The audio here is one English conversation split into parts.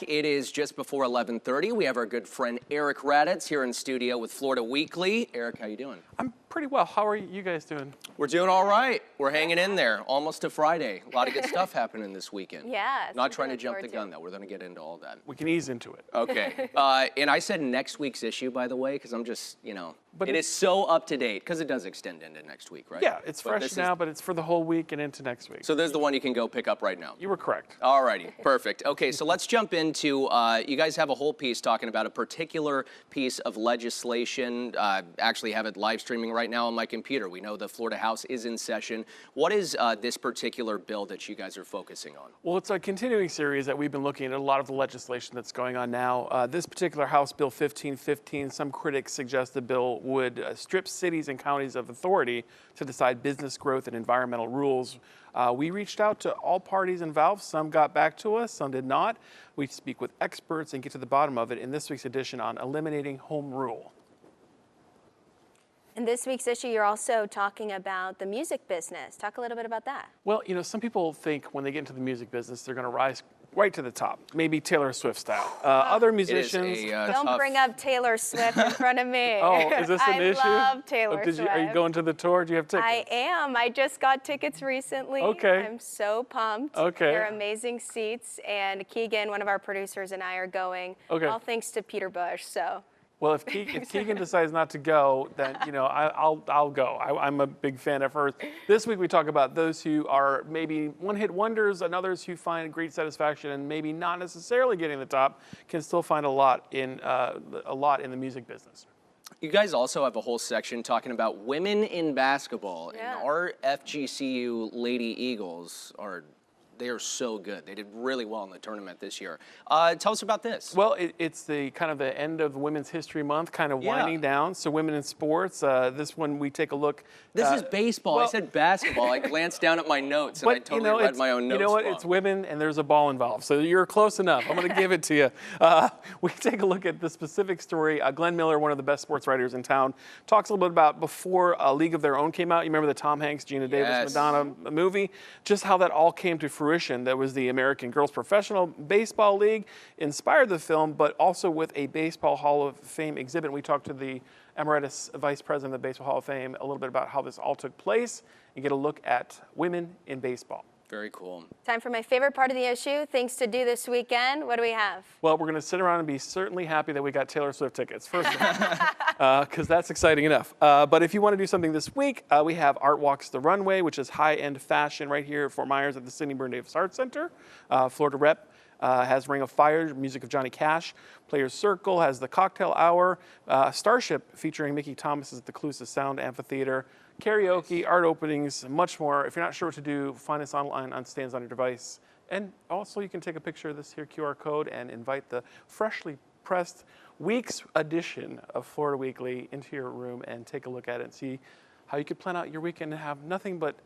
It is just before 11:30. We have our good friend Eric Raditz here in studio with Florida Weekly. Eric, how you doing? I'm pretty well. How are you guys doing? We're doing all right. We're hanging in there. Almost to Friday. A lot of good stuff happening this weekend. Yeah. Not trying to jump the gun, though. We're going to get into all that. We can ease into it. Okay. And I said next week's issue, by the way, because I'm just, but it is so up to date, because it does extend into next week, right? Yeah, it's fresh now, but it's for the whole week and into next week. So there's the one you can go pick up right now. You were correct. All righty, perfect. Okay, so let's jump into, you guys have a whole piece talking about a particular piece of legislation. Actually have it live streaming right now on my computer. We know the Florida House is in session. What is this particular bill that you guys are focusing on? Well, it's a continuing series that we've been looking at a lot of the legislation that's going on now. This particular House Bill 1515, some critics suggest the bill would strip cities and counties of authority to decide business growth and environmental rules. We reached out to all parties involved. Some got back to us, some did not. We speak with experts and get to the bottom of it in this week's edition on eliminating home rule. In this week's issue, you're also talking about the music business. Talk a little bit about that. Well, some people think when they get into the music business, they're going to rise right to the top, maybe Taylor Swift style. Other musicians... Don't bring up Taylor Swift in front of me. Oh, is this an issue? I love Taylor Swift. Are you going to the tour? Do you have tickets? I am. I just got tickets recently. Okay. I'm so pumped. Okay. They're amazing seats, and Keegan, one of our producers, and I are going. Okay. All thanks to Peter Bush, so... Well, if Keegan decides not to go, then I'll go. I'm a big fan of hers. This week we talk about those who are maybe one-hit wonders and others who find great satisfaction and maybe not necessarily getting the top can still find a lot in the music business. You guys also have a whole section talking about women in basketball, and our FGCU Lady Eagles they are so good. They did really well in the tournament this year. Tell us about this. Well, it's the kind of the end of Women's History Month, kind of winding down. So women in sports. This one we take a look. This is baseball. I said basketball. I glanced down at my notes and I totally read my own notes. You know what? wrong. It's women and there's a ball involved. So you're close enough. I'm going to give it to you. We take a look at the specific story. Glenn Miller, one of the best sports writers in town, talks a little bit about before A League of Their Own came out. You remember the Tom Hanks, Gina Davis, Madonna movie? Just how that all came to fruition. That was the American Girls Professional Baseball League, inspired the film, but also with a Baseball Hall of Fame exhibit. We talked to the Emeritus Vice President of the Baseball Hall of Fame a little bit about how this all took place and get a look at women in baseball. Very cool. Time for my favorite part of the issue, things to do this weekend. What do we have? Well, we're going to sit around and be certainly happy that we got Taylor Swift tickets, first of all, because that's exciting enough. But if you want to do something this week, we have Art Walks the Runway, which is high-end fashion right here at Fort Myers at the Sidney Byrne Davis Arts Center. Florida Rep has Ring of Fire, music of Johnny Cash. Players Circle has the Cocktail Hour. Starship featuring Mickey Thomas is at the Calusa Sound Amphitheater. Karaoke, art openings, much more. If you're not sure what to do, find us online on stands on your device. And also you can take a picture of this here QR code and invite the freshly pressed week's edition of Florida Weekly into your room and take a look at it and see how you could plan out your weekend and have nothing but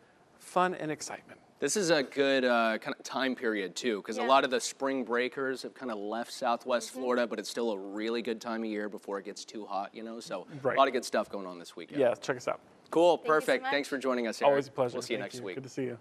fun and excitement. This is a good kind of time period, too, because a lot of the spring breakers have kind of left Southwest Florida, but it's still a really good time of year before it gets too hot, so a lot of good stuff going on this weekend. Yeah, check us out. Cool, perfect. Thanks for joining us, Eric. Always a pleasure. We'll see you next week. Good to see you.